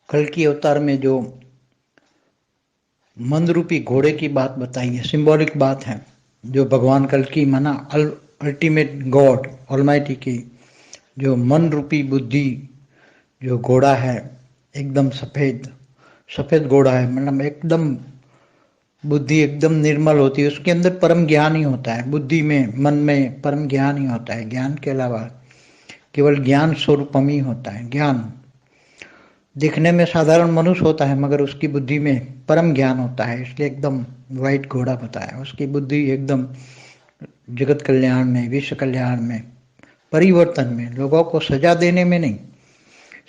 कल्कि अवतार में जो मन रूपी घोड़े की बात बताई है, सिंबॉलिक बात है, जो भगवान कल्कि माना अल्टीमेट गॉड ऑलमाइटी की जो मन रूपी बुद्धि जो घोड़ा है, एकदम सफेद सफेद घोड़ा है, मतलब एकदम बुद्धि एकदम निर्मल होती है, उसके अंदर परम ज्ञान ही होता है। बुद्धि में, मन में परम ज्ञान ही होता है। ज्ञान के अलावा केवल ज्ञान स्वरूपम ही होता है। ज्ञान दिखने में साधारण मनुष्य होता है, मगर उसकी बुद्धि में परम ज्ञान होता है, इसलिए एकदम व्हाइट घोड़ा बताया। उसकी बुद्धि एकदम जगत कल्याण में, विश्व कल्याण में, परिवर्तन में, लोगों को सजा देने में नहीं।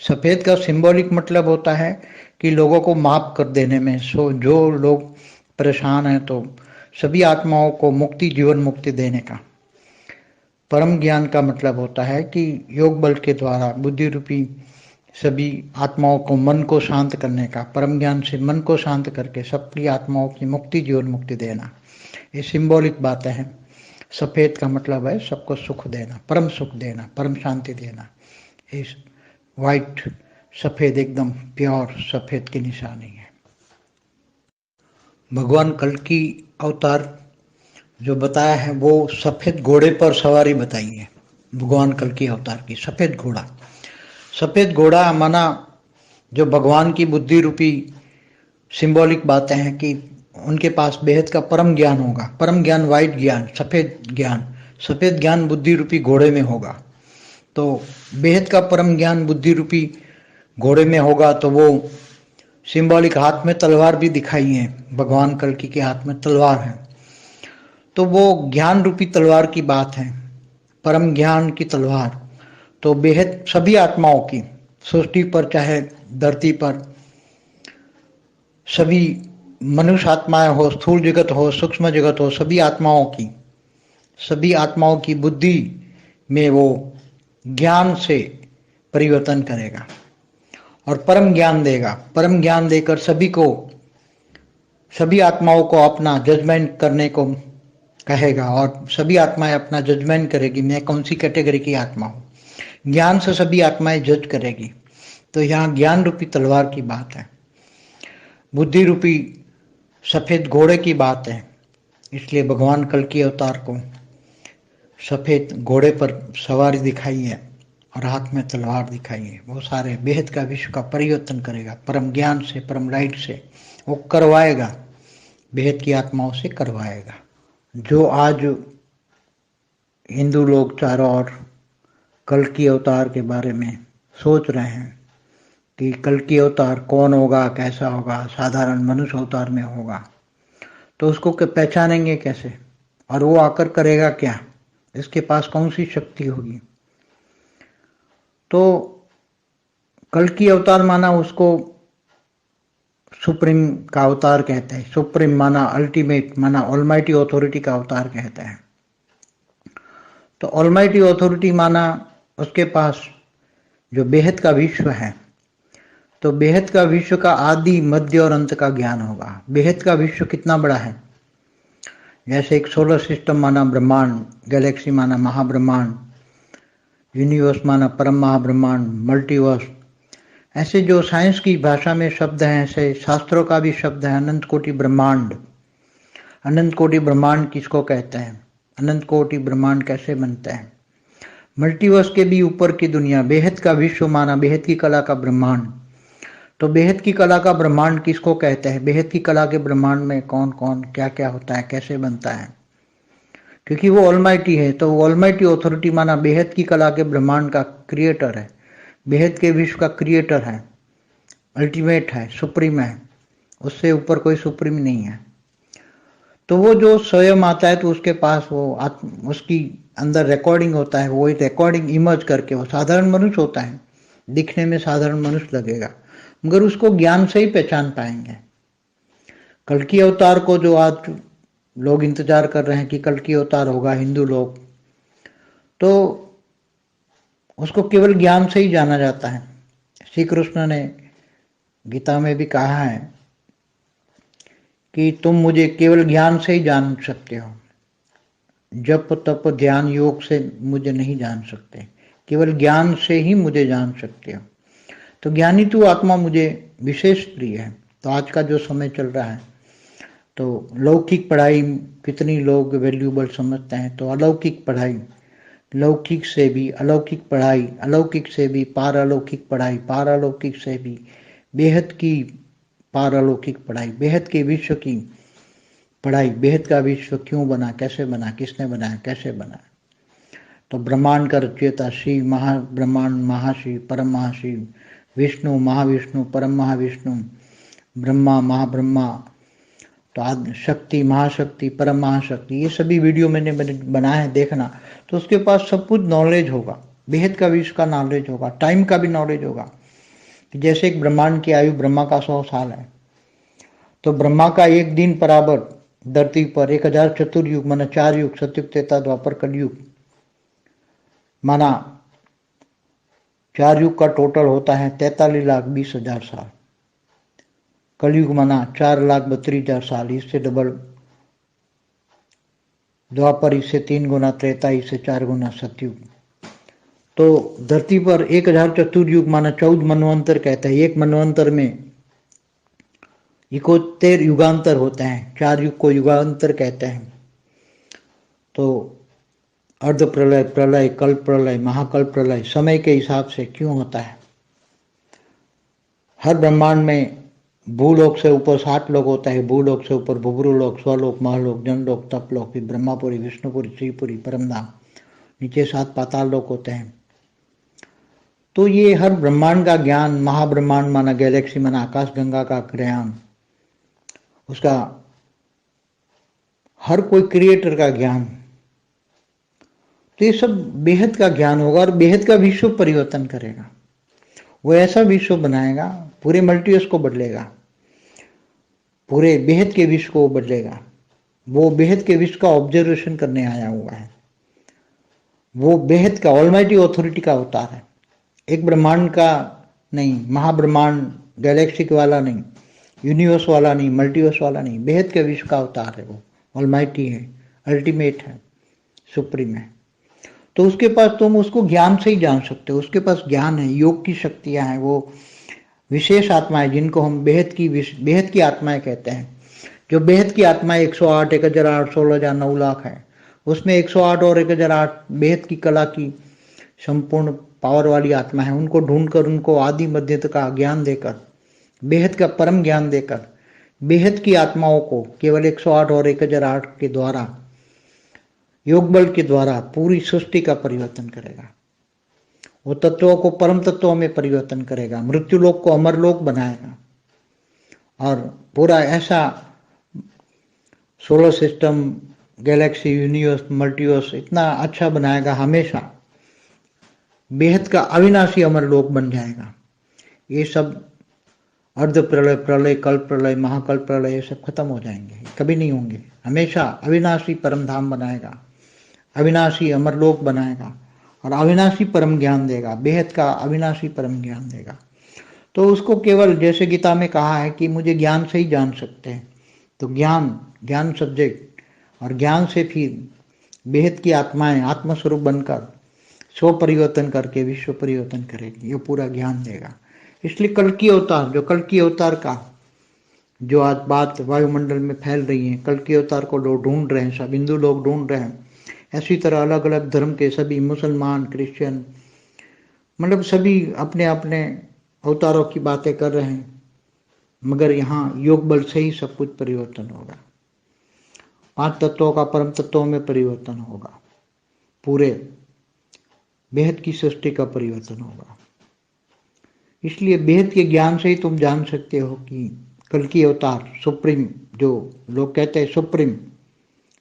सफेद का सिंबॉलिक मतलब होता है कि लोगों को माफ कर देने में। सो जो लोग परेशान हैं तो सभी आत्माओं को मुक्ति, जीवन मुक्ति देने का। परम ज्ञान का मतलब होता है कि योग बल के द्वारा बुद्धि रूपी सभी आत्माओं को, मन को शांत करने का। परम ज्ञान से मन को शांत करके सभी आत्माओं की मुक्ति, जीवन मुक्ति देना। ये सिंबॉलिक बातें हैं। सफेद का मतलब है सबको सुख देना, परम सुख देना, परम शांति देना। इस वाइट, सफेद, एकदम प्योर सफेद की निशानी है। भगवान कल्कि अवतार जो बताया है वो सफेद घोड़े पर सवारी बताई है। भगवान कल्कि अवतार की सफेद घोड़ा। सफेद घोड़ा माना जो भगवान की बुद्धि रूपी सिंबॉलिक बातें हैं कि उनके पास बेहद का परम ज्ञान होगा। परम ज्ञान, वाइट ज्ञान, सफेद ज्ञान। सफेद ज्ञान बुद्धि रूपी घोड़े में होगा। तो बेहद का परम ज्ञान बुद्धि रूपी घोड़े में होगा तो वो सिंबॉलिक हाथ में तलवार भी दिखाई है। भगवान कल्कि के हाथ में तलवार है, तो वो ज्ञान रूपी तलवार की बात है, परम ज्ञान की तलवार। तो बेहद सभी आत्माओं की, सृष्टि पर चाहे धरती पर, सभी मनुष्य आत्माएं हो, स्थूल जगत हो, सूक्ष्म जगत हो, सभी आत्माओं की बुद्धि में वो ज्ञान से परिवर्तन करेगा और परम ज्ञान देगा। परम ज्ञान देकर सभी आत्माओं को अपना जजमेंट करने को कहेगा और सभी आत्माएं अपना जजमेंट करेगी, मैं कौन सी कैटेगरी की आत्मा हूं। ज्ञान से सभी आत्माएं जज करेगी। तो यहाँ ज्ञान रूपी तलवार की बात है, बुद्धि रूपी सफेद घोड़े की बात है। इसलिए भगवान कल्कि अवतार को सफेद घोड़े पर सवारी दिखाई है और हाथ में तलवार दिखाई है। वो सारे बेहद का विश्व का परिवर्तन करेगा, परम ज्ञान से, परम लाइट से वो करवाएगा, बेहद की आत्माओं से करवाएगा। जो आज हिंदू लोग चारों ओर कल्कि अवतार के बारे में सोच रहे हैं कि कल्कि अवतार कौन होगा, कैसा होगा, साधारण मनुष्य अवतार में होगा, तो उसको पहचानेंगे कैसे और वो आकर करेगा क्या, इसके पास कौन सी शक्ति होगी। तो कल्कि अवतार माना उसको सुप्रीम का अवतार कहते हैं। सुप्रीम माना अल्टीमेट, माना ऑलमाइटी अथॉरिटी का अवतार कहते हैं। तो ऑलमाइटी अथॉरिटी माना उसके पास जो बेहद का विश्व है, तो बेहद का विश्व का आदि, मध्य और अंत का ज्ञान होगा। बेहद का विश्व कितना बड़ा है, जैसे एक सोलर सिस्टम माना ब्रह्मांड, गैलेक्सी माना महाब्रह्मांड, यूनिवर्स माना परम महाब्रह्मांड, मल्टीवर्स। ऐसे जो साइंस की भाषा में शब्द हैं, ऐसे शास्त्रों का भी शब्द है अनंत कोटि ब्रह्मांड। अनंत कोटि ब्रह्मांड किसको कहते हैं, अनंत कोटि ब्रह्मांड कैसे बनते हैं। मल्टीवर्स के भी ऊपर की दुनिया, बेहद का विश्व माना बेहद की कला का ब्रह्मांड। तो बेहद की कला का ब्रह्मांड किसको कहते हैं, बेहद की कला के ब्रह्मांड में कौन कौन क्या क्या होता है, कैसे बनता है, क्योंकि वो ऑलमाइटी है। तो वो ऑलमाइटी अथॉरिटी माना बेहद की कला के ब्रह्मांड का क्रिएटर है, बेहद के विश्व का क्रिएटर है, अल्टीमेट है, सुप्रीम है, उससे ऊपर कोई सुप्रीम नहीं है। तो वो जो स्वयं आता है तो उसके पास वो उसकी अंदर रिकॉर्डिंग होता है, वो एक रिकॉर्डिंग इमर्ज करके, वो साधारण मनुष्य होता है, दिखने में साधारण मनुष्य लगेगा, मगर उसको ज्ञान से ही पहचान पाएंगे। कल्कि अवतार को जो आज लोग इंतजार कर रहे हैं कि कल्कि अवतार होगा, हिंदू लोग, तो उसको केवल ज्ञान से ही जाना जाता है। श्री कृष्ण ने गीता में भी कहा है कि तुम मुझे केवल ज्ञान से ही जान सकते हो, जप तप ध्यान योग से मुझे नहीं जान सकते, केवल ज्ञान से ही मुझे जान सकते हो। तो ज्ञानी तू आत्मा मुझे विशेष प्रिय है। तो आज का जो समय चल रहा है, तो लौकिक पढ़ाई कितनी लोग वैल्यूबल समझते हैं, तो अलौकिक पढ़ाई, लौकिक से भी अलौकिक पढ़ाई, अलौकिक से भी पारलौकिक पढ़ाई, पारलौकिक से भी बेहद की पारलौकिक पढ़ाई, बेहद के विश्व की पढ़ाई। बेहद का विश्व क्यों बना, कैसे बना, किसने बनाया, कैसे बना। तो ब्रह्मांड का रचयिता शिव, महाब्रह्मांड, महाशिव, परम महाशिव, विष्णु, महाविष्णु, परम महाविष्णु, ब्रह्मा, महाब्रह्मा, तो आदि शक्ति, महाशक्ति, परम महाशक्ति, ये सभी वीडियो मैंने बनाए हैं, देखना। तो उसके पास सब कुछ नॉलेज होगा, बेहद का विश्व का नॉलेज होगा, टाइम का भी नॉलेज होगा। जैसे एक ब्रह्मांड की आयु ब्रह्मा का 100 साल है, तो ब्रह्मा का एक दिन बराबर धरती पर 1000 चतुर्युग माना 4 युग, सतयुग, त्रेता, द्वापर, कलयुग माना 4 युग का टोटल होता है 43,20,000 साल। कलयुग माना 4,32,000 साल, इससे डबल द्वापर, इससे 3 गुना त्रेता, इससे 4 गुना सतयुग। तो धरती पर 1000 चतुर्युग माना 14 मनवंतर कहते हैं। एक मनवंतर में 71 युगांतर होते हैं, 4 युग को युगांतर कहते हैं। तो अर्ध प्रलय, प्रलय, कल्प प्रलय, महाकल्प प्रलय समय के हिसाब से क्यों होता है। हर ब्रह्मांड में भूलोक से ऊपर 60 लोग होता है, भूलोक से ऊपर भुवरुलोक, स्वलोक, महलोक, जनलोक, तपलोक, फिर ब्रह्मापुरी, विष्णुपुरी, श्रीपुरी, परमधाम, नीचे 7 पाताल लोक होते हैं। तो ये हर ब्रह्मांड का ज्ञान, महाब्रह्मांड माना गैलेक्सी माना आकाश गंगा का ज्ञान, उसका हर कोई क्रिएटर का ज्ञान, तो ये सब बेहद का ज्ञान होगा और बेहद का विश्व परिवर्तन करेगा। वो ऐसा विश्व बनाएगा, पूरे मल्टीवर्स को बदलेगा, पूरे बेहद के विश्व को बदलेगा। वो बेहद के विश्व का ऑब्जर्वेशन करने आया हुआ है, वो बेहद का ऑलमाइटी ऑथोरिटी का अवतार है। एक ब्रह्मांड का नहीं, महाब्रह्मांड गैलेक्सी वाला नहीं, यूनिवर्स वाला नहीं, मल्टीवर्स वाला नहीं, बेहद के विश्व का अवतार है। वो ऑलमाइटी है, अल्टीमेट है, सुप्रीम है। तो उसके पास तुम उसको ज्ञान से ही जान सकते हो। उसके पास ज्ञान है, योग की शक्तियां हैं, वो विशेष आत्माएं जिनको हम बेहद की आत्माएं कहते हैं। जो बेहद की आत्माएं 108, 1008, 16,000, 9 लाख है, उसमें 108 और 1008 बेहद की कला की संपूर्ण पावर वाली आत्मा है। उनको ढूंढकर, उनको आदि मध्य का ज्ञान देकर, बेहद का परम ज्ञान देकर, बेहद की आत्माओं को केवल 108 और 1008 के द्वारा, योग बल के द्वारा पूरी सृष्टि का परिवर्तन करेगा। वो तत्वों को परम तत्वों में परिवर्तन करेगा, मृत्यु लोक को अमर लोक बनाएगा, और पूरा ऐसा solar system, Galaxy, universe, multiverse इतना अच्छा बनाएगा, हमेशा बेहद का अविनाशी अमर लोक बन जाएगा। ये सब अर्ध प्रलय, प्रलय, कल्प प्रलय, महाकल्प प्रलय, ये सब खत्म हो जाएंगे, कभी नहीं होंगे। हमेशा अविनाशी परम धाम बनाएगा, अविनाशी अमरलोक बनाएगा और अविनाशी परम ज्ञान देगा, बेहद का अविनाशी परम ज्ञान देगा। तो उसको केवल जैसे गीता में कहा है कि मुझे ज्ञान से ही जान सकते हैं, तो ज्ञान सब्जेक्ट, और ज्ञान से फिर बेहद की आत्माएं आत्मस्वरूप बनकर स्व परिवर्तन करके विश्व परिवर्तन करेगी, ये पूरा ज्ञान देगा। इसलिए कल की अवतार, जो कल की अवतार का जो आज बात वायुमंडल में फैल रही है, कल के अवतार को लोग ढूंढ रहे हैं, सब हिंदू लोग ढूंढ रहे हैं, ऐसी तरह अलग अलग धर्म के सभी मुसलमान, क्रिश्चियन, मतलब सभी अपने अपने अवतारों की बातें कर रहे हैं। मगर यहाँ योग बल से ही सब कुछ परिवर्तन होगा, 5 तत्वों का परम तत्वों में परिवर्तन होगा, पूरे बेहद की सृष्टि का परिवर्तन होगा। इसलिए बेहद के ज्ञान से ही तुम जान सकते हो कि कल की अवतार सुप्रीम, जो लोग कहते हैं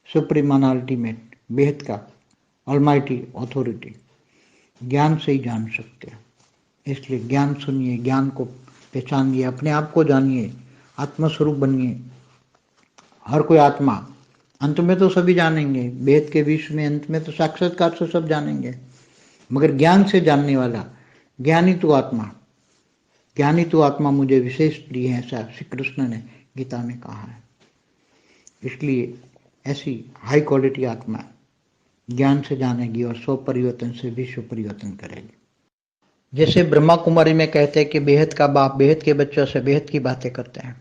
सुप्रीम माना अल्टीमेट, बेहद का ऑलमाइटी ऑथोरिटी, ज्ञान से ही जान सकते हैं। इसलिए ज्ञान सुनिए, ज्ञान को पहचानिए, अपने आप को जानिए, आत्मस्वरूप बनिए। हर कोई आत्मा अंत में तो सभी जानेंगे, वेद के विश्व में अंत में तो साक्षात्कार से सब जानेंगे, मगर ज्ञान से जानने वाला ज्ञानी तो आत्मा मुझे विशेष प्रिय है, ऐसा श्री कृष्ण ने गीता में कहा है। इसलिए ऐसी हाई क्वालिटी आत्मा ज्ञान से जानेगी और स्व परिवर्तन से विश्व परिवर्तन करेगी। जैसे ब्रह्मा कुमारी में कहते हैं कि बेहद का बाप बेहद के बच्चों से बेहद की बातें करते हैं,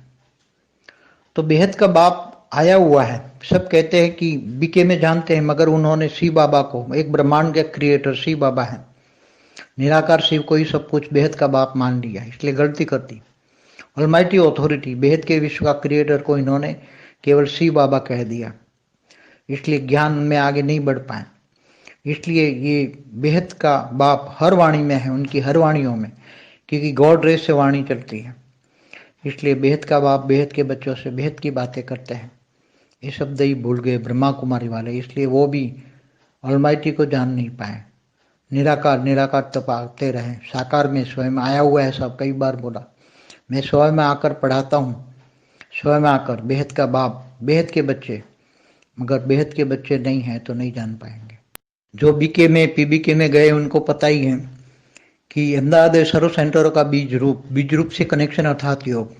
तो बेहद का बाप आया हुआ है। सब कहते हैं कि बीके में जानते हैं, मगर उन्होंने शिव बाबा को, एक ब्रह्मांड के क्रिएटर शिव बाबा है, निराकार शिव को ही सब कुछ बेहद का बाप मान लिया, इसलिए गलती कर दी। ऑलमाइटी अथॉरिटी बेहद के विश्व का क्रिएटर को इन्होंने केवल शिव बाबा कह दिया, इसलिए ज्ञान में आगे नहीं बढ़ पाए। इसलिए ये बेहद का बाप हर वाणी में है, उनकी हर वाणियों में, क्योंकि गॉड रेस से वाणी चलती है। इसलिए बेहद का बाप बेहद के बच्चों से बेहद की बातें करते हैं। ये शब्द ही भूल गए ब्रह्मा कुमारी वाले, इसलिए वो भी ऑलमाइटी को जान नहीं पाए। निराकार निराकार तपाते रहे, साकार में स्वयं आया हुआ है। सब कई बार बोला, मैं स्वयं आकर पढ़ाता हूँ, स्वयं आकर बेहद का बाप बेहद के बच्चे, मगर बेहद के बच्चे नहीं हैं तो नहीं जान पाएंगे। जो बीके में पीबीके में गए उनको पता ही है कि अहमदाबाद सर्व सेंटरों का बीज रूप से कनेक्शन अर्थात योग।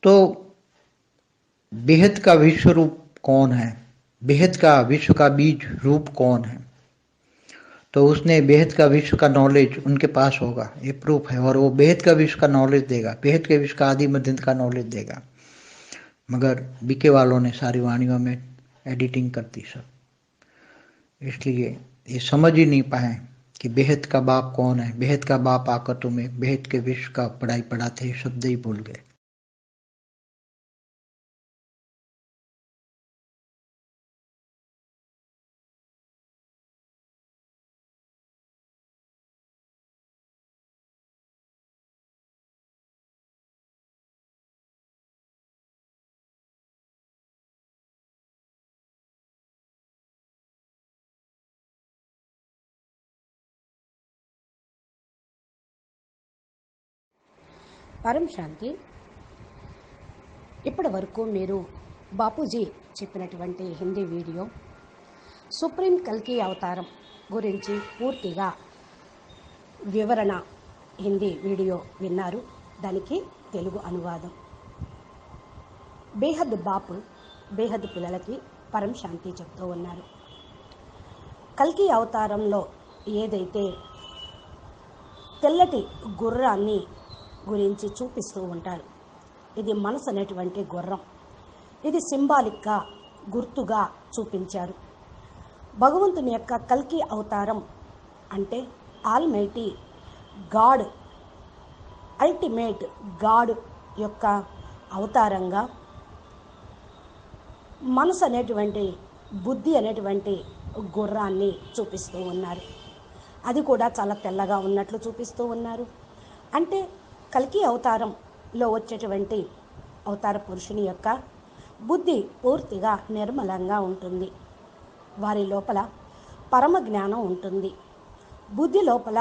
तो बेहद का विश्व रूप कौन है, बेहद का विश्व का बीज रूप कौन है, तो उसने बेहद का विश्व का नॉलेज उनके पास होगा, ये प्रूफ है। और वो बेहद का विश्व का नॉलेज देगा, बेहद के विश्व का आदि मध्यंत का नॉलेज देगा। मगर बीके वालों ने सारी वाणियों में एडिटिंग कर दी सब, इसलिए ये समझ ही नहीं पाए कि बेहद का बाप कौन है। बेहद का बाप आकर तुम्हें बेहद के विश्व का पढ़ाई पढ़ाते ही शब्द ही भूल गए। పరం శాంతి. ఇప్పటి వరకు మీరు బాపూజీ చెప్పినటువంటి హిందీ వీడియో సుప్రీం కల్కి అవతారం గురించి పూర్తిగా వివరణ హిందీ వీడియో విన్నారు. దానికి తెలుగు అనువాదం. బేహద్ బాపు బేహద్ పిల్లలకి పరం శాంతి చెప్తూ ఉన్నారు. కల్కి అవతారంలో ఏదైతే తెల్లటి గుర్రాన్ని గురించి చూపిస్తూ ఉంటారు, ఇది మనసు అనేటువంటి గుర్రం. ఇది సింబాలిక్గా గుర్తుగా చూపించారు. భగవంతుని యొక్క కల్కి అవతారం అంటే ఆల్మైటీ గాడ్, అల్టిమేట్ గాడ్ యొక్క అవతారంగా మనసు అనేటువంటి బుద్ధి అనేటువంటి గుర్రాన్ని చూపిస్తూ ఉన్నారు. అది కూడా చాలా తెల్లగా ఉన్నట్లు చూపిస్తూ ఉన్నారు. అంటే కల్కి అవతారంలో వచ్చేటువంటి అవతార పురుషుని యొక్క బుద్ధి పూర్తిగా నిర్మలంగా ఉంటుంది. వారి లోపల పరమ జ్ఞానం ఉంటుంది. బుద్ధి లోపల,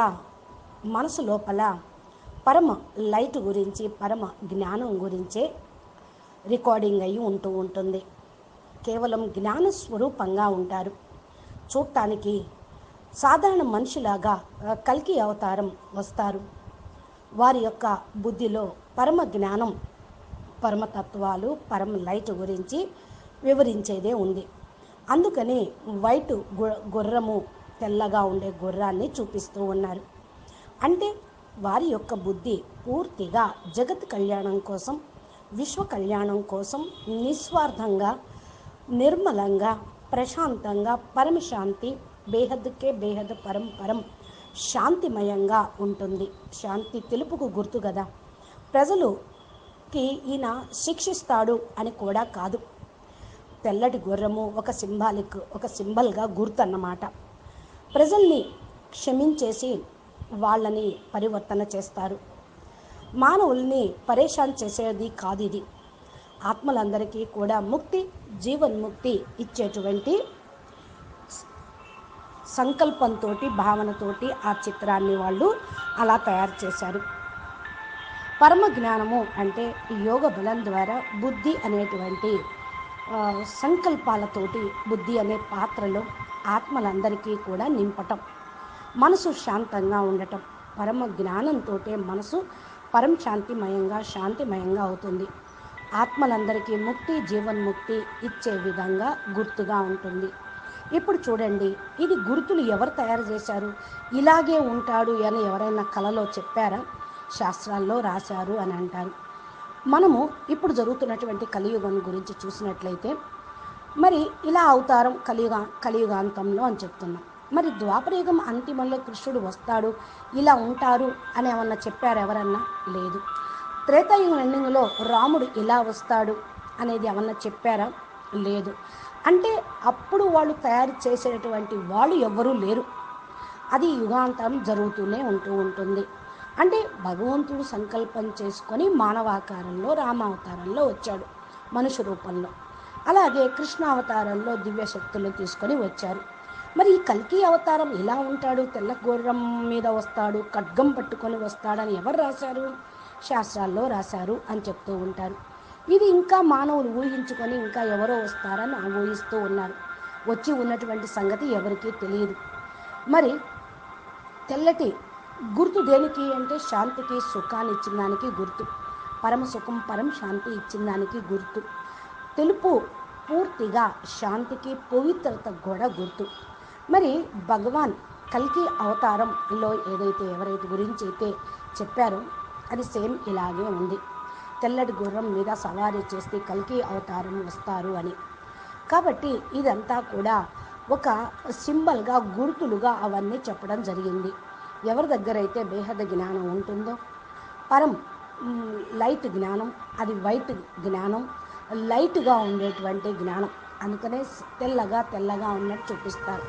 మనసు లోపల పరమ లైట్ గురించి, పరమ జ్ఞానం గురించే రికార్డింగ్ అయ్యి ఉంటూ ఉంటుంది. కేవలం జ్ఞాన స్వరూపంగా ఉంటారు. చూడటానికి సాధారణ మనిషిలాగా కల్కి అవతారం వస్తారు. వారి యొక్క బుద్ధిలో పరమ జ్ఞానం, పరమతత్వాలు, పరమ లైట్ గురించి వివరించేదే ఉంది. అందుకని వైట్ గుర్రము, తెల్లగా ఉండే గుర్రాన్ని చూపిస్తూ ఉన్నారు. అంటే వారి యొక్క బుద్ధి పూర్తిగా జగత్ కళ్యాణం కోసం, విశ్వ కళ్యాణం కోసం నిస్వార్థంగా, నిర్మలంగా, ప్రశాంతంగా, పరమశాంతి, బేహద్కే బేహద్ పరం పరం శాంతిమయంగా ఉంటుంది. శాంతి తెలుపుకు గుర్తు కదా. ప్రజలుకి ఈయన శిక్షిస్తాడు అని కూడా కాదు. తెల్లటి గుర్రము ఒక సింబాలిక్, ఒక సింబల్గా గుర్తు అన్నమాట. ప్రజల్ని క్షమించేసి వాళ్ళని పరివర్తన చేస్తారు. మానవుల్ని పరేషాన్ చేసేది కాదు ఇది. ఆత్మలందరికీ కూడా ముక్తి, జీవన్ముక్తి ఇచ్చేటువంటి సంకల్పంతో, భావనతోటి ఆ చిత్రాన్ని వాళ్ళు అలా తయారు చేశారు. పరమ జ్ఞానము అంటే యోగ బలం ద్వారా బుద్ధి అనేటువంటి సంకల్పాలతోటి, బుద్ధి అనే పాత్రలో ఆత్మలందరికీ కూడా నింపటం, మనసు శాంతంగా ఉండటం. పరమ జ్ఞానంతో మనసు పరం శాంతిమయంగా, శాంతిమయంగా అవుతుంది. ఆత్మలందరికీ ముక్తి, జీవన్ముక్తి ఇచ్చే విధంగా గుర్తుగా ఉంటుంది. ఇప్పుడు చూడండి, ఇది గుర్తులు ఎవరు తయారు చేశారు? ఇలాగే ఉంటాడు అని ఎవరైనా కలలో చెప్పారా? శాస్త్రాల్లో రాశారు అని అంటారు. మనము ఇప్పుడు జరుగుతున్నటువంటి కలియుగం గురించి చూసినట్లయితే మరి ఇలా అవతారం కలియుగాంతంలో అని చెప్తున్నాం. మరి ద్వాపరయుగం అంతిమంలో కృష్ణుడు వస్తాడు, ఇలా ఉంటారు అని ఏమన్నా చెప్పారు ఎవరన్నా? లేదు. త్రేతాయుగం ఎండింగ్లో రాముడు ఇలా వస్తాడు అనేది ఏమన్నా చెప్పారా? లేదు. అంటే అప్పుడు వాళ్ళు తయారు చేసేటువంటి వాళ్ళు ఎవ్వరూ లేరు. అది యుగాంతరం జరుగుతూనే ఉంటుంది. అంటే భగవంతుడు సంకల్పం చేసుకొని మానవాకారంలో రామావతారంలో వచ్చాడు మనుష్య రూపంలో. అలాగే కృష్ణ అవతారంలో దివ్య శక్తులు తీసుకొని వచ్చారు. మరి ఈ కల్కి అవతారం ఎలా ఉంటాడు? తెల్ల గుర్రం మీద వస్తాడు, ఖడ్గం పట్టుకొని వస్తాడని ఎవరు రాశారు? శాస్త్రాల్లో రాశారు అని చెప్తూ ఉంటారు. ఇది ఇంకా మానవులు ఊహించుకొని ఇంకా ఎవరో వస్తారని ఊహిస్తూ ఉన్నారు. వచ్చి ఉన్నటువంటి సంగతి ఎవరికీ తెలియదు. మరి తెల్లటి గుర్తు దేనికి అంటే శాంతికి, సుఖాన్ని ఇచ్చిన దానికి గుర్తు. పరమ సుఖం, పరమ శాంతి ఇచ్చిన దానికి గుర్తు. తెలుపు పూర్తిగా శాంతికి, పవిత్రత కూడా గుర్తు. మరి భగవాన్ కల్కి అవతారంలో ఎవరైతే గురించి అయితే చెప్పారో అది సేమ్ ఇలాగే ఉంది. తెల్లటి గుర్రం మీద సవారీ చేస్తే కల్కి అవతారం వస్తారు అని. కాబట్టి ఇదంతా కూడా ఒక సింబల్గా, గుర్తులుగా అవన్నీ చెప్పడం జరిగింది. ఎవరి దగ్గర అయితే బేహద జ్ఞానం ఉంటుందో, పరం లైట్ జ్ఞానం, అది వైట్ జ్ఞానం, లైట్గా ఉండేటువంటి జ్ఞానం, అందుకనే తెల్లగా ఉన్నట్టు చూపిస్తారు.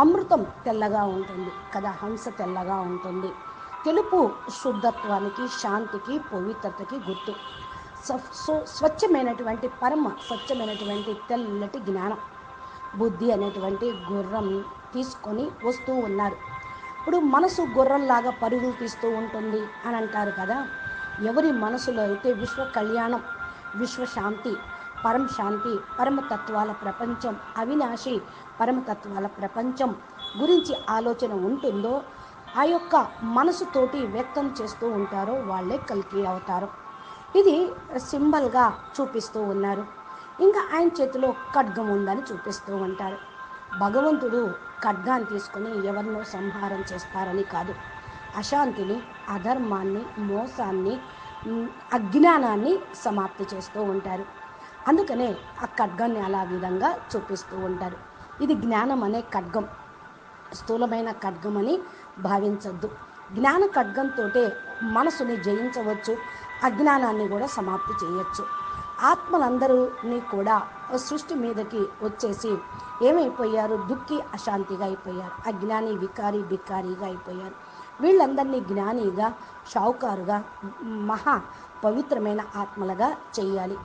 అమృతం తెల్లగా ఉంటుంది కదా, హంస తెల్లగా ఉంటుంది. తెలుపు శుద్ధత్వానికి, శాంతికి, పవిత్రతకి గుర్తు. స్వచ్ఛమైనటువంటి పరమ స్వచ్ఛమైనటువంటి తెల్లటి జ్ఞానం, బుద్ధి అనేటువంటి గుర్రం తీసుకొని వస్తూ ఉన్నారు. ఇప్పుడు మనసు గుర్రంలాగా పరుగులు తీస్తూ ఉంటుంది అని అంటారు కదా. ఎవరి మనసులో అయితే విశ్వ కళ్యాణం, విశ్వశాంతి, పరమ శాంతి, పరమతత్వాల ప్రపంచం, అవినాశి పరమతత్వాల ప్రపంచం గురించి ఆలోచన ఉంటుందో, ఆ యొక్క మనసుతోటి వ్యక్తం చేస్తూ ఉంటారో వాళ్ళే కల్కి అవతారం. ఇది సింబల్గా చూపిస్తూ ఉన్నారు. ఇంకా ఆయన చేతిలో ఖడ్గం ఉందని చూపిస్తూ ఉంటారు. భగవంతుడు ఖడ్గాన్ని తీసుకొని ఎవరినో సంహారం చేస్తారని కాదు, అశాంతిని, అధర్మాన్ని, మోసాన్ని, అజ్ఞానాన్ని సమాప్తి చేస్తూ ఉంటారు. అందుకనే ఆ ఖడ్గాన్ని అలా విధంగా చూపిస్తూ ఉంటారు. ఇది జ్ఞానం అనే ఖడ్గం, స్థూలమైన ఖడ్గం అని భావించద్దు. జ్ఞాన ఖడ్గంతో మనసుని జయించవచ్చు, అజ్ఞానాన్ని కూడా సమాప్తి చేయొచ్చు. ఆత్మలందరూని కూడా సృష్టి మీదకి వచ్చేసి ఏమైపోయారు? దుఃఖి, అశాంతిగా అయిపోయారు. అజ్ఞాని, వికారి, బికారిగా అయిపోయారు. వీళ్ళందరినీ జ్ఞానిగా, షావుకారుగా, మహా పవిత్రమైన ఆత్మలుగా చేయాలి.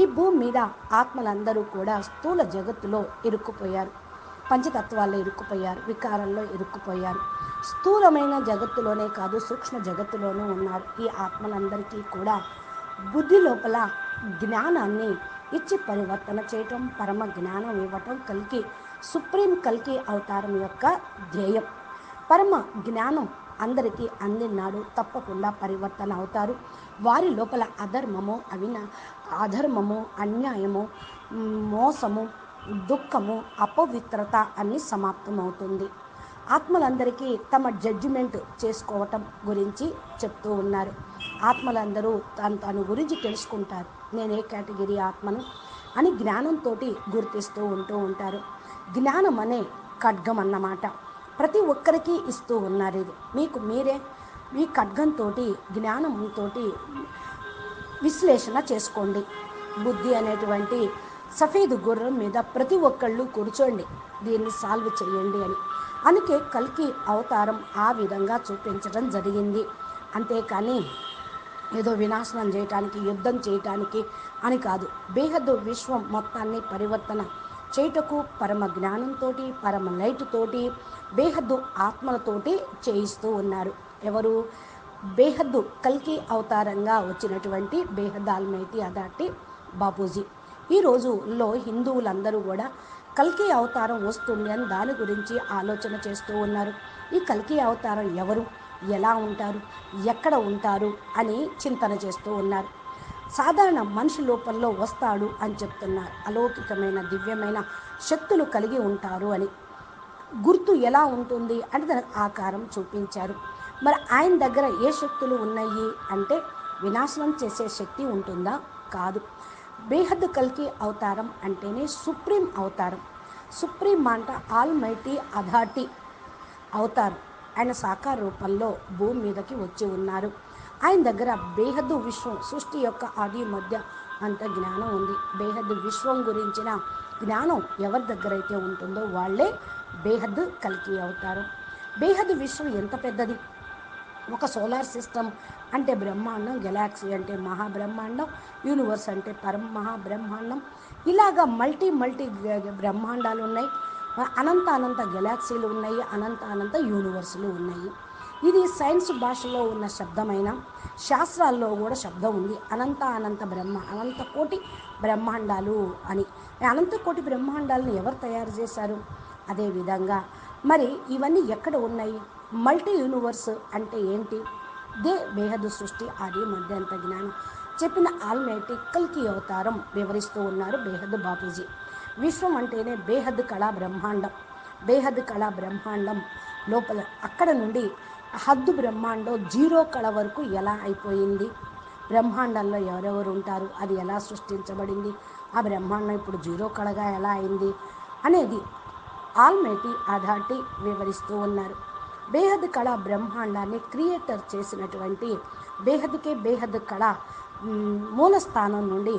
ఈ భూమి మీద ఆత్మలందరూ కూడా స్థూల జగత్తులో ఇరుక్కుపోయారు, పంచతత్వాల్లో ఇరుక్కుపోయారు, వికారంలో ఇరుక్కుపోయారు. స్థూలమైన జగత్తులోనే కాదు, సూక్ష్మ జగత్తులోనూ ఉన్నారు. ఈ ఆత్మలందరికీ కూడా బుద్ధి లోపల జ్ఞానాన్ని ఇచ్చి పరివర్తన చేయటం, పరమ జ్ఞానం ఇవ్వటం కల్కి, సుప్రీం కల్కి అవతారం యొక్క ధ్యేయం. పరమ జ్ఞానం అందరికీ అందినాడు, తప్పకుండా పరివర్తన అవుతారు. వారి లోపల అధర్మము, అన్యాయము, మోసము, దుఃఖము, అపవిత్రత అన్నీ సమాప్తమవుతుంది. ఆత్మలందరికీ తమ జడ్జిమెంట్ చేసుకోవటం గురించి చెప్తూ ఉన్నారు. ఆత్మలందరూ తన గురించి తెలుసుకుంటారు. నేను ఏ కేటగిరీ ఆత్మను అని జ్ఞానంతో గుర్తిస్తూ ఉంటారు. జ్ఞానం అనే ఖడ్గం అన్నమాట. ప్రతి ఒక్కరికి ఇస్తూ ఉన్నారు. ఇది మీకు మీరే ఈ ఖడ్గంతో, జ్ఞానంతో విశ్లేషణ చేసుకోండి. బుద్ధి అనేటువంటి సఫేదు గుర్రం మీద ప్రతి ఒక్కళ్ళు కూర్చోండి, దీన్ని సాల్వ్ చేయండి అని. అందుకే కల్కి అవతారం ఆ విధంగా చూపించడం జరిగింది. అంతేకాని ఏదో వినాశనం చేయటానికి, యుద్ధం చేయటానికి అని కాదు. బేహద్దు విశ్వం మొత్తాన్ని పరివర్తన చేయుటకు పరమ జ్ఞానంతో, పరమ లైట్తోటి, బేహద్దు ఆత్మలతోటి చేయిస్తూ ఉన్నారు. ఎవరు? బేహద్దు కల్కి అవతారంగా వచ్చినటువంటి బేహద్ ఆల్మైటీ అథారిటీ బాపూజీ. ఈ రోజుల్లో హిందువులందరూ కూడా కల్కి అవతారం వస్తుంది అని దాని గురించి ఆలోచన చేస్తూ ఉన్నారు. ఈ కల్కి అవతారం ఎవరు, ఎలా ఉంటారు, ఎక్కడ ఉంటారు అని చింతన చేస్తూ ఉన్నారు. సాధారణ మనిషి లోపంలో వస్తాడు అని చెప్తున్నారు. అలౌకికమైన దివ్యమైన శక్తులు కలిగి ఉంటారు అని. గుర్తు ఎలా ఉంటుంది అంటే దానికి ఆకారం చూపించారు. మరి ఆయన దగ్గర ఏ శక్తులు ఉన్నాయి అంటే వినాశనం చేసే శక్తి ఉంటుందా? కాదు. బేహద్ కల్కి అవతారం అంటేనే సుప్రీం అవతారం. సుప్రీం అంట ఆల్మైటీ అథారిటీ అవతారం. ఆయన సాకార రూపంలో భూమి మీదకి వచ్చి ఉన్నారు. ఆయన దగ్గర బేహద్దు విశ్వం, సృష్టి యొక్క ఆది మధ్య అంత జ్ఞానం ఉంది. బేహద్దు విశ్వం గురించిన జ్ఞానం ఎవరి దగ్గర అయితే ఉంటుందో వాళ్ళే బేహద్ కల్కి అవతారం. బేహద్ విశ్వం ఎంత పెద్దది! ఒక సోలార్ సిస్టమ్ అంటే బ్రహ్మాండం, గెలాక్సీ అంటే మహాబ్రహ్మాండం, యూనివర్స్ అంటే మహాబ్రహ్మాండం, ఇలాగా మల్టీ బ్రహ్మాండాలు ఉన్నాయి. అనంత గెలాక్సీలు ఉన్నాయి, అనంత యూనివర్సులు ఉన్నాయి. ఇది సైన్స్ భాషలో ఉన్న శబ్దమైన శాస్త్రాల్లో కూడా శబ్దం ఉంది. అనంత కోటి బ్రహ్మాండాలు అని. అనంతకోటి బ్రహ్మాండాలను ఎవరు తయారు చేశారు? అదేవిధంగా మరి ఇవన్నీ ఎక్కడ ఉన్నాయి? మల్టీ యూనివర్స్ అంటే ఏంటి? దే బేహద్దు సృష్టి ఆది మధ్యంత జ్ఞానం చెప్పిన ఆల్మైటీ కల్కి అవతారం వివరిస్తూ ఉన్నారు బేహద్దు బాపూజీ. విశ్వం అంటేనే బేహద్ కళా బ్రహ్మాండం. బేహద్ కళా బ్రహ్మాండం లోపల అక్కడ నుండి హద్దు బ్రహ్మాండం జీరో కళ వరకు ఎలా అయిపోయింది? బ్రహ్మాండంలో ఎవరెవరు ఉంటారు? అది ఎలా సృష్టించబడింది? ఆ బ్రహ్మాండం ఇప్పుడు జీరో కళగా ఎలా అయింది అనేది ఆల్మైటీ అథారిటీ వివరిస్తూ ఉన్నారు. బేహద్ కళ బ్రహ్మాండాన్ని క్రియేటర్ చేసినటువంటి బేహద్ కళ మూల స్థానం నుండి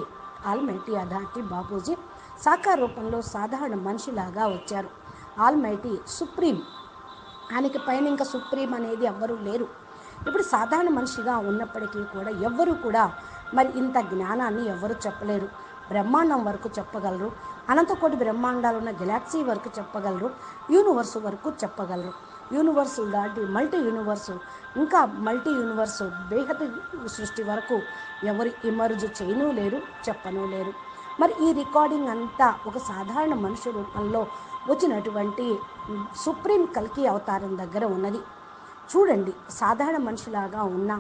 ఆల్మైటీ అథారిటీ బాపూజీ సాకార రూపంలో సాధారణ మనిషిలాగా వచ్చారు. ఆల్మైటీ సుప్రీం, ఆయనకి పైన ఇంకా సుప్రీం అనేది ఎవ్వరూ లేరు. ఇప్పుడు సాధారణ మనిషిగా ఉన్నప్పటికీ కూడా ఎవ్వరూ కూడా మరి ఇంత జ్ఞానాన్ని ఎవ్వరూ చెప్పలేరు. బ్రహ్మాండం వరకు చెప్పగలరు, అనంతకోటి బ్రహ్మాండాలు ఉన్న గెలాక్సీ వరకు చెప్పగలరు, యూనివర్స్ వరకు చెప్పగలరు. యూనివర్స్ దాటి మల్టీ యూనివర్సు, ఇంకా మల్టీ యూనివర్సు బేహద్ సృష్టి వరకు ఎవరు ఇమర్జ్ చేయను లేరు, చెప్పను లేరు. మరి ఈ రికార్డింగ్ అంతా ఒక సాధారణ మనిషి రూపంలో వచ్చినటువంటి సుప్రీం కల్కి అవతారం దగ్గర ఉన్నది. చూడండి, సాధారణ మనిషిలాగా ఉన్న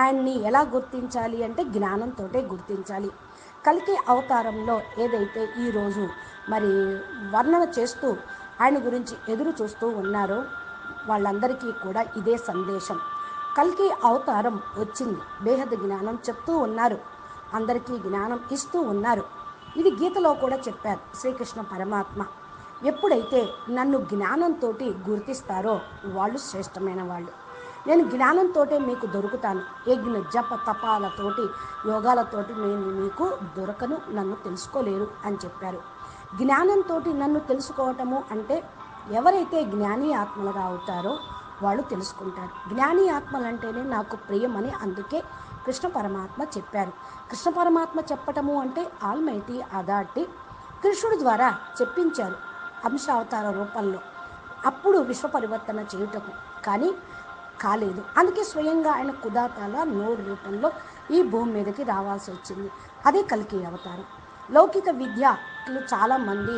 ఆయన్ని ఎలా గుర్తించాలి అంటే జ్ఞానంతో గుర్తించాలి. కల్కి అవతారంలో ఏదైతే ఈరోజు మరి వర్ణన చేస్తూ ఆయన గురించి ఎదురు చూస్తూ ఉన్నారో వాళ్ళందరికీ కూడా ఇదే సందేశం. కల్కి అవతారం వచ్చింది, బేహద్ జ్ఞానం చెప్తూ ఉన్నారు, అందరికీ జ్ఞానం ఇస్తూ ఉన్నారు. ఇది గీతలో కూడా చెప్పారు శ్రీకృష్ణ పరమాత్మ. ఎప్పుడైతే నన్ను జ్ఞానంతో గుర్తిస్తారో వాళ్ళు శ్రేష్టమైన వాళ్ళు. నేను జ్ఞానంతో మీకు దొరుకుతాను. యజ్ఞ జప తపాలతోటి యోగాలతోటి నేను మీకు దొరకను, నన్ను తెలుసుకోలేరు అని చెప్పారు. జ్ఞానంతో నన్ను తెలుసుకోవటము అంటే ఎవరైతే జ్ఞాని ఆత్మలుగా అవుతారో వాళ్ళు తెలుసుకుంటారు. జ్ఞాని ఆత్మలు అంటేనే నాకు ప్రియమని అందుకే కృష్ణ పరమాత్మ చెప్పారు. కృష్ణ పరమాత్మ చెప్పటము అంటే ఆల్మైటీ అథారిటీ కృష్ణుడి ద్వారా చెప్పించారు అంశావతార రూపంలో. అప్పుడు విశ్వ పరివర్తన చేయుటకు కానీ కాలేదు. అందుకే స్వయంగా ఆయన కుదాతాల నోరు రూపంలో ఈ భూమి మీదకి రావాల్సి వచ్చింది. అదే కల్కి అవతారం. లౌకిక విద్యలు చాలామంది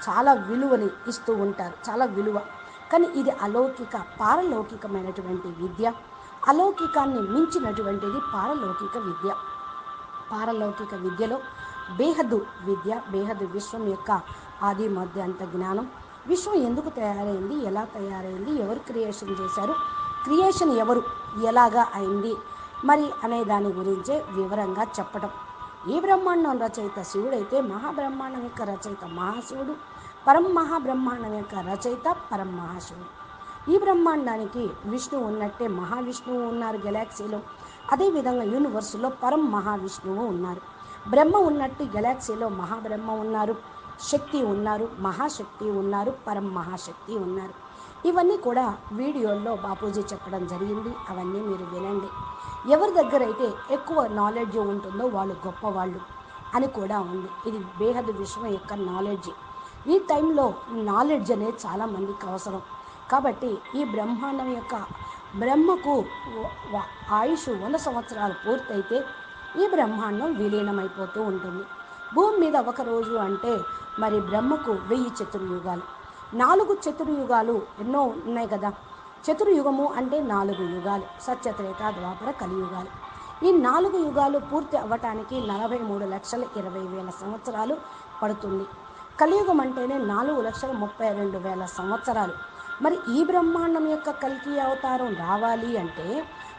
చాలా విలువని ఇస్తూ ఉంటారు, చాలా విలువ. కానీ ఇది అలౌకిక పారలౌకికమైనటువంటి విద్య. అలౌకికాన్ని మించినటువంటిది పారలౌకిక విద్య. పారలౌకిక విద్యలో బేహద్దు విద్య, బేహద్దు విశ్వం యొక్క ఆది మధ్య అంత జ్ఞానం. విశ్వం ఎందుకు తయారైంది, ఎలా తయారైంది, ఎవరు క్రియేషన్ చేశారు, క్రియేషన్ ఎవరు, ఎలాగా అయింది మరి అనే దాని గురించే వివరంగా చెప్పటం. ఈ బ్రహ్మాండం రచయిత శివుడైతే మహాబ్రహ్మాండం యొక్క రచయిత మహాశివుడు, మహాబ్రహ్మాండం యొక్క రచయిత మహాశివుడు. ఈ బ్రహ్మాండానికి విష్ణువు ఉన్నట్టే మహావిష్ణువు ఉన్నారు గెలాక్సీలో. అదేవిధంగా యూనివర్సులో మహావిష్ణువు ఉన్నారు. బ్రహ్మ ఉన్నట్టు గెలాక్సీలో మహాబ్రహ్మ ఉన్నారు, శక్తి ఉన్నారు, మహాశక్తి ఉన్నారు, మహాశక్తి ఉన్నారు. ఇవన్నీ కూడా వీడియోల్లో బాపూజీ చెప్పడం జరిగింది. అవన్నీ మీరు వినండి. ఎవరి దగ్గర అయితే ఎక్కువ నాలెడ్జ్ ఉంటుందో వాళ్ళు గొప్పవాళ్ళు అని కూడా ఉంది. ఇది బేహద్ విశ్వం యొక్క నాలెడ్జ్. ఈ టైంలో నాలెడ్జ్ అనేది చాలామందికి అవసరం. కాబట్టి ఈ బ్రహ్మాండం యొక్క బ్రహ్మకు ఆయుష్ 100 సంవత్సరాలు పూర్తయితే ఈ బ్రహ్మాండం విలీనమైపోతూ ఉంటుంది. భూమి మీద ఒక రోజు అంటే మరి బ్రహ్మకు 1000 చతుర్యుగాలు. 4 చతుర్యుగాలు ఎన్నో ఉన్నాయి కదా. చతుర్యుగము అంటే 4 యుగాలు, సత్యత్రేత ద్వాపర కలియుగాలు. ఈ ఈ 4 యుగాలు పూర్తి అవ్వటానికి 43,20,000 సంవత్సరాలు పడుతుంది. కలియుగం అంటేనే 4,32,000 సంవత్సరాలు. మరి ఈ బ్రహ్మాండం యొక్క కల్కి అవతారం రావాలి అంటే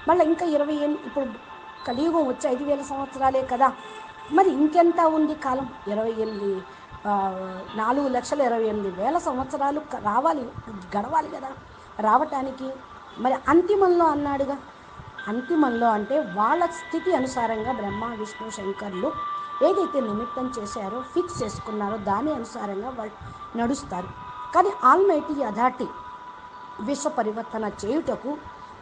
మళ్ళీ ఇంకా 28 ఇప్పుడు కలియుగం వచ్చి 5,000 సంవత్సరాలే కదా, మరి ఇంకెంత ఉంది కాలం? 4,28,000 సంవత్సరాలు రావాలి, గడవాలి కదా రావటానికి. మరి అంతిమంలో అన్నాడుగా, అంతిమంలో అంటే వాళ్ళ స్థితి అనుసారంగా బ్రహ్మ విష్ణు శంకర్లు ఏదైతే నిమిత్తం చేశారో ఫిక్స్ చేసుకున్నారో దాని అనుసారంగా వాళ్ళు నడుస్తారు. కానీ ఆల్మైటీ అథారిటీ విశ్వ పరివర్తన చేయుటకు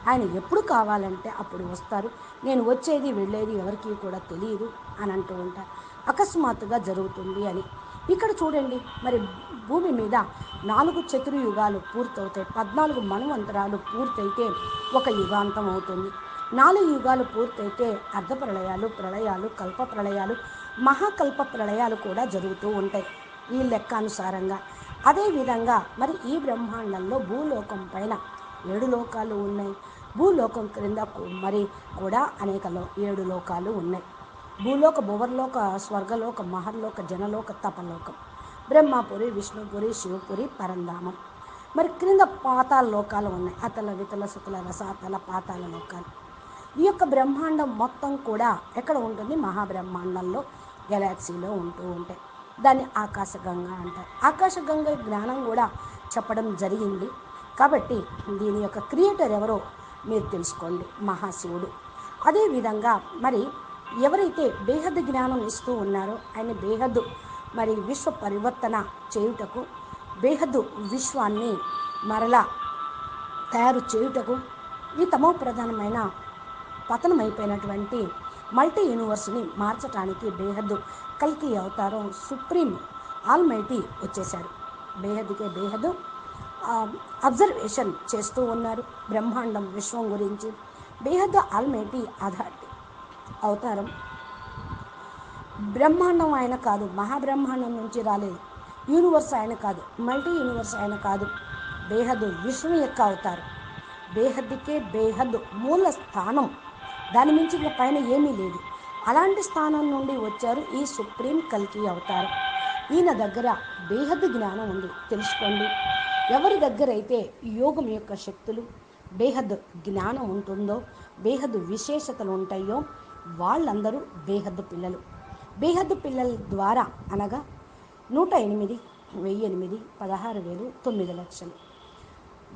ఆయన ఎప్పుడు కావాలంటే అప్పుడు వస్తారు. నేను వచ్చేది వెళ్ళేది ఎవరికి కూడా తెలియదు అని అంటూ ఉంటారు. అకస్మాత్తుగా జరుగుతుంది అని. ఇక్కడ చూడండి, మరి భూమి మీద 4 చతుర్యుగాలు పూర్తవుతాయి. 14 మన్వంతరాలు పూర్తయితే ఒక యుగాంతం అవుతుంది. 4 యుగాలు పూర్తయితే అర్ధ ప్రళయాలు, ప్రళయాలు, కల్ప ప్రళయాలు, మహాకల్ప ప్రళయాలు కూడా జరుగుతూ ఉంటాయి ఈ లెక్క అనుసారంగా. అదేవిధంగా మరి ఈ బ్రహ్మాండంలో భూలోకం పైన 7 లోకాలు ఉన్నాయి. భూలోకం క్రింద మరి కూడా అనేక 7 లోకాలు ఉన్నాయి. భూలోక, భువర్లోక, స్వర్గలోక, మహర్లోక, జనలోక, తపలోకం, బ్రహ్మపురి, విష్ణుపురి, శివపురి, పరంధామం. మరి క్రింద పాతాళ లోకాలు ఉన్నాయి. అతల, వితల, సుతల, రసాతల, పాతాళ లోకాలు. ఈ యొక్క బ్రహ్మాండం మొత్తం కూడా ఎక్కడ ఉంటుంది? మహాబ్రహ్మాండంలో, గెలాక్సీలో ఉంటూ ఉంటాయి. దాన్ని ఆకాశగంగ అంటారు. ఆకాశగంగ జ్ఞానం కూడా చెప్పడం జరిగింది. కాబట్టి దీని యొక్క క్రియేటర్ ఎవరో మీరు తెలుసుకోండి, మహాశివుడు. అదేవిధంగా మరి ఎవరైతే బేహద్దు జ్ఞానం ఇస్తూ ఉన్నారో ఆయన బేహద్దు మరి విశ్వ పరివర్తన చేయుటకు, బేహద్దు విశ్వాన్ని మరలా తయారు చేయుటకు, ఈ తమో ప్రధానమైన పతనమైపోయినటువంటి మల్టీ యూనివర్స్ని మార్చడానికి బేహద్దు కల్కి అవతారం సుప్రీం ఆల్మైటీ వచ్చేశారు. బేహద్దుకే బేహద్దు అబ్జర్వేషన్ చేస్తూ ఉన్నారు బ్రహ్మాండం విశ్వం గురించి. బేహద్దు ఆల్మైటీ అథారిటీ అవతారం బ్రహ్మాండం ఆయన కాదు, మహాబ్రహ్మాండం నుంచి రాలేదు. యూనివర్స్ ఆయన కాదు, మల్టీ యూనివర్స్ ఆయన కాదు. బేహద్దు విశ్వం యొక్క అవతారం. బేహద్దుకే బేహద్దు మూల స్థానం, దాని మించి ఇంకా పైన ఏమీ లేదు. అలాంటి స్థానం నుండి వచ్చారు ఈ సుప్రీం కల్కి అవతారం. ఈయన దగ్గర బేహద్దు జ్ఞానం ఉంది, తెలుసుకోండి. ఎవరి దగ్గర అయితే యోగం యొక్క శక్తులు, బేహద్దు జ్ఞానం ఉంటుందో, బేహద్దు విశేషతలు ఉంటాయో వాళ్ళందరూ బేహద్దు పిల్లలు. బేహద్దు పిల్లల ద్వారా అనగా 108, 1008, 16,000, 9 లక్షలు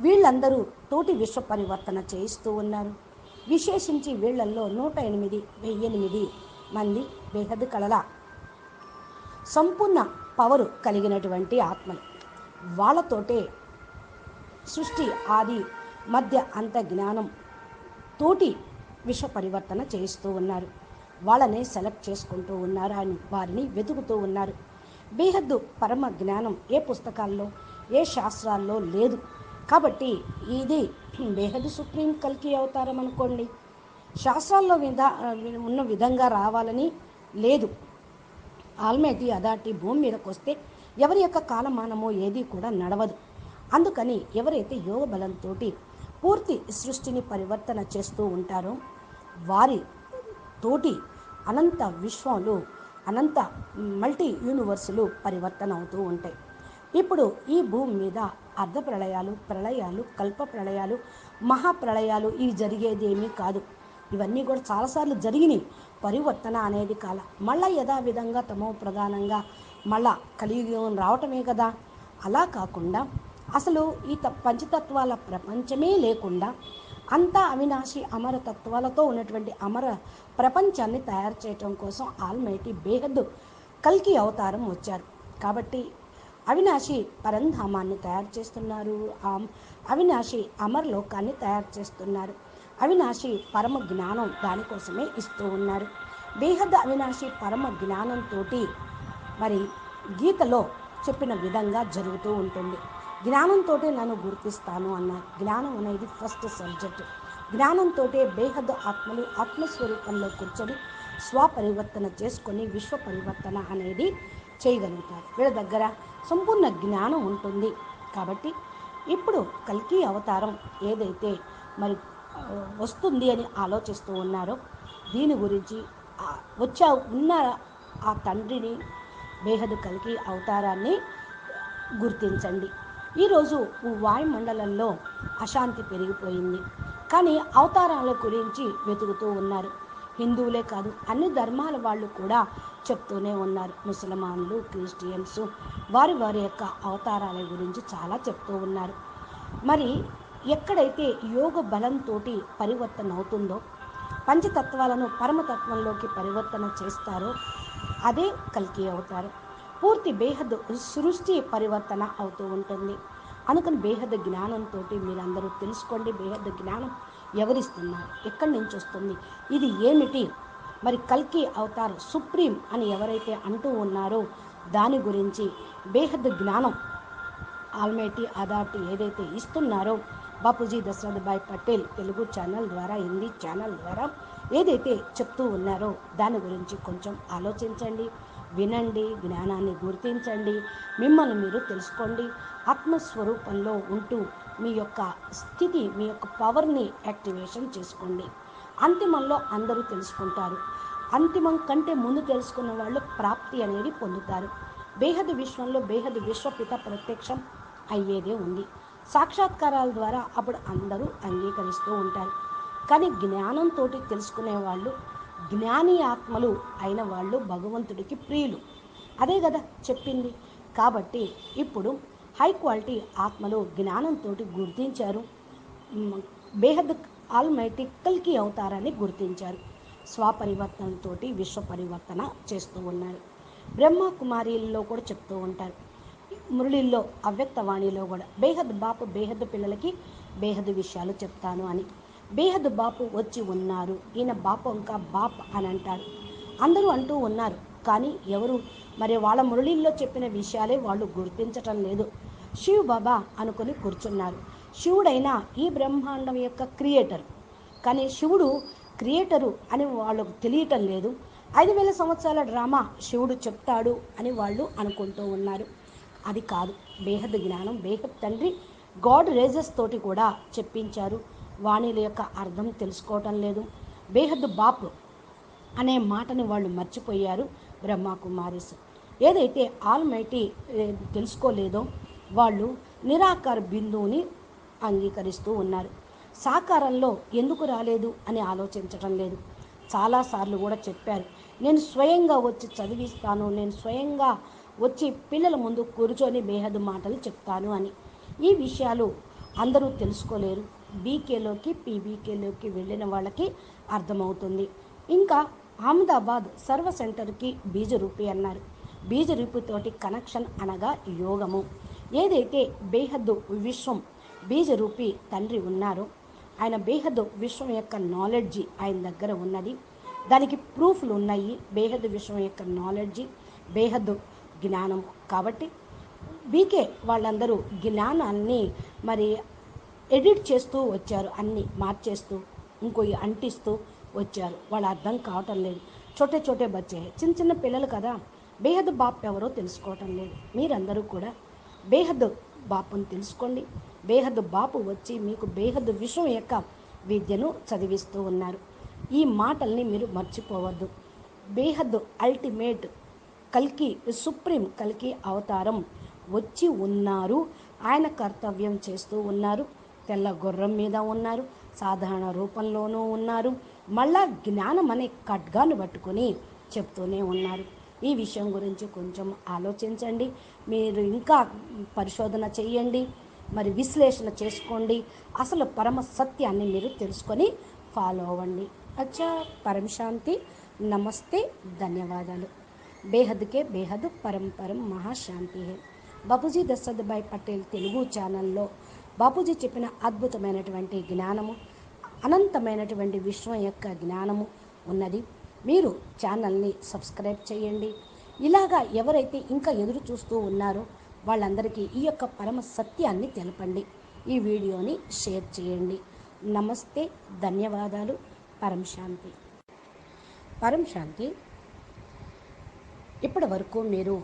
వీళ్ళందరూ తోటి విశ్వ పరివర్తన చేయిస్తూ ఉన్నారు. విశేషించి వీళ్ళల్లో 108, 1008 మంది బేహద్దు కళల సంపూర్ణ పవరు కలిగినటువంటి ఆత్మలు. వాళ్ళతోటే సృష్టి ఆది మధ్య అంత జ్ఞానం తోటి విశ్వ పరివర్తన చేయిస్తూ ఉన్నారు. వాళ్ళనే సెలెక్ట్ చేసుకుంటూ ఉన్నారు, అని వారిని వెతుకుతూ ఉన్నారు. బేహద్దు పరమ జ్ఞానం ఏ పుస్తకాల్లో, ఏ శాస్త్రాల్లో లేదు. కాబట్టి ఇది బేహద్దు సుప్రీం కల్కి అవతారం అనుకోండి. శాస్త్రాల్లో ఉన్న విధంగా రావాలని లేదు. ఆల్మైటీ అథారిటీ భూమి మీదకి వస్తే ఎవరి యొక్క కాలమానమో ఏది కూడా నడవదు. అందుకని ఎవరైతే యోగ బలంతో పూర్తి సృష్టిని పరివర్తన చేస్తూ ఉంటారో వారి తోటి అనంత విశ్వాలు, అనంత మల్టీ యూనివర్సులు పరివర్తన అవుతూ ఉంటాయి. ఇప్పుడు ఈ భూమి మీద అర్ధ ప్రళయాలు, ప్రళయాలు, కల్ప ప్రళయాలు, మహాప్రళయాలు ఇవి జరిగేది ఏమీ కాదు. ఇవన్నీ కూడా చాలాసార్లు జరిగినాయి. పరివర్తన అనేది కాల మళ్ళా యథావిధంగా తమో ప్రధానంగా మళ్ళా కలియుగం రావటమే కదా. అలా కాకుండా అసలు ఈ పంచతత్వాల ప్రపంచమే లేకుండా అంతా అవినాశి అమర తత్వాలతో ఉన్నటువంటి అమర ప్రపంచాన్ని తయారు చేయటం కోసం ఆల్మైటీ బేహద్దు కల్కి అవతారం వచ్చారు. కాబట్టి అవినాశి పరంధామాన్ని తయారు చేస్తున్నారు, అవినాశి అమరలోకాన్ని తయారు చేస్తున్నారు, అవినాశి పరమ జ్ఞానం దానికోసమే ఇస్తూ ఉన్నారు. బేహద్దు అవినాశి పరమ జ్ఞానంతో మరి గీతలో చెప్పిన విధంగా జరుగుతూ ఉంటుంది. జ్ఞానంతో నన్ను గుర్తిస్తాను అన్నారు. జ్ఞానం అనేది ఫస్ట్ సబ్జెక్టు. జ్ఞానంతో బేహద్దు ఆత్మలు ఆత్మస్వరూపంలో కూర్చొని స్వపరివర్తన చేసుకొని విశ్వ పరివర్తన అనేది చేయగలుగుతారు. వీళ్ళ దగ్గర సంపూర్ణ జ్ఞానం ఉంటుంది. కాబట్టి ఇప్పుడు కల్కి అవతారం ఏదైతే మరి వస్తుంది అని ఆలోచిస్తూ ఉన్నారో దీని గురించి వచ్చా ఉన్న ఆ తండ్రిని బేహద్ కల్కి అవతారాన్ని గుర్తించండి. ఈరోజు వాయుమండలంలో అశాంతి పెరిగిపోయింది, కానీ అవతారాల గురించి వెతుకుతూ ఉన్నారు. హిందువులే కాదు, అన్ని ధర్మాల వాళ్ళు కూడా చెప్తూనే ఉన్నారు. ముసల్మాన్లు, క్రిస్టియన్స్ వారి వారి యొక్క అవతారాల గురించి చాలా చెప్తూ ఉన్నారు. మరి ఎక్కడైతే యోగ బలంతో పరివర్తన అవుతుందో, పంచతత్వాలను పరమతత్వంలోకి పరివర్తన చేస్తారో అదే కల్కి అవుతారు. పూర్తి బేహద్ సృష్టి పరివర్తన అవుతూ ఉంటుంది. అందుకని బేహద్ జ్ఞానంతో మీరందరూ తెలుసుకోండి. బేహద్ జ్ఞానం ఎవరిస్తున్నారు, ఎక్కడి నుంచి వస్తుంది, ఇది ఏమిటి, మరి కల్కి అవతార్ సుప్రీం అని ఎవరైతే అంటూ ఉన్నారో దాని గురించి బేహద్ జ్ఞానం ఆల్మైటీ అథారిటీ ఏదైతే ఇస్తున్నారో బాపూజీ దశరథ్ భాయ్ పటేల్ తెలుగు ఛానల్ ద్వారా, హిందీ ఛానల్ ద్వారా ఏదైతే చెప్తూ ఉన్నారో దాని గురించి కొంచెం ఆలోచించండి, వినండి, జ్ఞానాన్ని గుర్తించండి, మిమ్మల్ని మీరు తెలుసుకోండి. ఆత్మస్వరూపంలో ఉంటూ మీ యొక్క స్థితి, మీ యొక్క పవర్ని యాక్టివేషన్ చేసుకోండి. అంతిమంలో అందరూ తెలుసుకుంటారు. అంతిమం కంటే ముందు తెలుసుకున్న వాళ్ళు ప్రాప్తి అనేది పొందుతారు. బేహద్ విశ్వంలో బేహద్ విశ్వపిత ప్రత్యక్షం అయ్యేదే ఉంది. సాక్షాత్కారాల ద్వారా అప్పుడు అందరూ అంగీకరిస్తూ ఉంటారు. కానీ జ్ఞానంతో తెలుసుకునే వాళ్ళు, జ్ఞాని ఆత్మలు అయిన వాళ్ళు భగవంతుడికి ప్రియులు. అదే కదా చెప్పింది. కాబట్టి ఇప్పుడు హై క్వాలిటీ ఆత్మలు జ్ఞానంతో గుర్తించారు. బేహద్ ఆల్మైటీ కల్కి అవతారాన్ని గుర్తించారు. స్వపరివర్తనతో విశ్వ పరివర్తన చేస్తూ ఉన్నారు. బ్రహ్మకుమారిలో కూడా చెప్తూ ఉంటారు, మురళిల్లో, అవ్యక్తవాణిలో కూడా బేహద్ బాపు బేహద్ పిల్లలకి బేహద్ విషయాలు చెప్తాను అని. బేహద్ బాపు వచ్చి ఉన్నారు, ఈయన బాపు ఇంకా బాప్ అని అంటారు. అందరూ అంటూ ఉన్నారు, కానీ ఎవరు మరి వాళ్ళ మురళిల్లో చెప్పిన విషయాలే వాళ్ళు గుర్తించటం లేదు. శివ్ బాబా అనుకుని కూర్చున్నారు. శివుడైనా ఈ బ్రహ్మాండం యొక్క క్రియేటర్, కానీ శివుడు క్రియేటరు అని వాళ్ళకు తెలియటం లేదు. 5000 సంవత్సరాల డ్రామా శివుడు చెప్తాడు అని వాళ్ళు అనుకుంటూ ఉన్నారు. అది కాదు. బేహద్ జ్ఞానం బేహద్ తండ్రి గాడ్ రేజెస్ తోటి కూడా చెప్పించారు. వాణిల యొక్క అర్థం తెలుసుకోవటం లేదు. బేహద్ బాప్ అనే మాటని వాళ్ళు మర్చిపోయారు. బ్రహ్మకుమారిస్ ఏదైతే ఆల్మైటీ తెలుసుకోలేదో వాళ్ళు నిరాకార బిందువుని అంగీకరిస్తూ ఉన్నారు. సాకారంలో ఎందుకు రాలేదు అని ఆలోచించటం లేదు. చాలాసార్లు కూడా చెప్పారు, నేను స్వయంగా వచ్చి చదివిస్తాను, నేను స్వయంగా వచ్చి పిల్లల ముందు కూర్చొని బేహద్ మాటలు చెప్తాను అని. ఈ విషయాలు అందరూ తెలుసుకోలేరు. బీకేలోకి పీబీకేలోకి వెళ్ళిన వాళ్ళకి అర్థమవుతుంది. ఇంకా అహ్మదాబాద్ సర్వ సెంటర్కి బీజరూపి అన్నారు. బీజరూపితోటి కనెక్షన్ అనగా యోగము. ఏదైతే బేహద్ విశ్వం బీజరూపి తండ్రి ఉన్నారో ఆయన బేహద్ విశ్వం యొక్క నాలెడ్జి ఆయన దగ్గర ఉన్నది. దానికి ప్రూఫ్లు ఉన్నాయి. బేహద్ విశ్వం యొక్క నాలెడ్జి, బేహద్ జ్ఞానం. కాబట్టి బీకే వాళ్ళందరూ జ్ఞానాన్ని మరి ఎడిట్ చేస్తూ వచ్చారు, అన్నీ మార్చేస్తూ ఇంకో అంటిస్తూ వచ్చారు. వాళ్ళు అర్థం కావటం లేదు. చోటే చోటే బచ్చే చిన్న చిన్న పిల్లలు కదా, బేహద్ బాప్ ఎవరో తెలుసుకోవటం లేదు. మీరందరూ కూడా బేహద్ బాపుని తెలుసుకోండి. బేహద్ బాపు వచ్చి మీకు బేహద్ విశ్వం యొక్క విద్యను చదివిస్తూ ఉన్నారు. ఈ మాటల్ని మీరు మర్చిపోవద్దు. బేహద్ అల్టిమేట్ కల్కి సుప్రీం కల్కి అవతారం వచ్చి ఉన్నారు. ఆయన కర్తవ్యం చేస్తూ ఉన్నారు. తెల్ల గుర్రం మీద ఉన్నారు, సాధారణ రూపంలోనూ ఉన్నారు. మళ్ళా జ్ఞానం అనే ఖడ్గాను పట్టుకొని చెప్తూనే ఉన్నారు. ఈ విషయం గురించి కొంచెం ఆలోచించండి. మీరు ఇంకా పరిశోధన చేయండి, మరి విశ్లేషణ చేసుకోండి. అసలు పరమ సత్యాన్ని మీరు తెలుసుకొని ఫాలో అవ్వండి. అచ్చా, పరం శాంతి. నమస్తే, ధన్యవాదాలు. బేహద్కే బేహద్ పరం పరం మహాశాంతి హే. బాపూజీ దశరథ్ భాయ్ పటేల్ తెలుగు ఛానల్లో బాపూజీ చెప్పిన అద్భుతమైనటువంటి జ్ఞానము, అనంతమైనటువంటి విశ్వం యొక్క జ్ఞానము ఉన్నది. మీరు ఛానల్ని సబ్స్క్రైబ్ చేయండి. ఇలాగా ఎవరైతే ఇంకా ఎదురు చూస్తూ ఉన్నారో వాళ్ళందరికీ ఈ యొక్క పరమ సత్యాన్ని తెలపండి. ఈ వీడియోని షేర్ చేయండి. నమస్తే, ధన్యవాదాలు. పరం శాంతి. పరం శాంతి. ఇప్పటి వరకు మీరు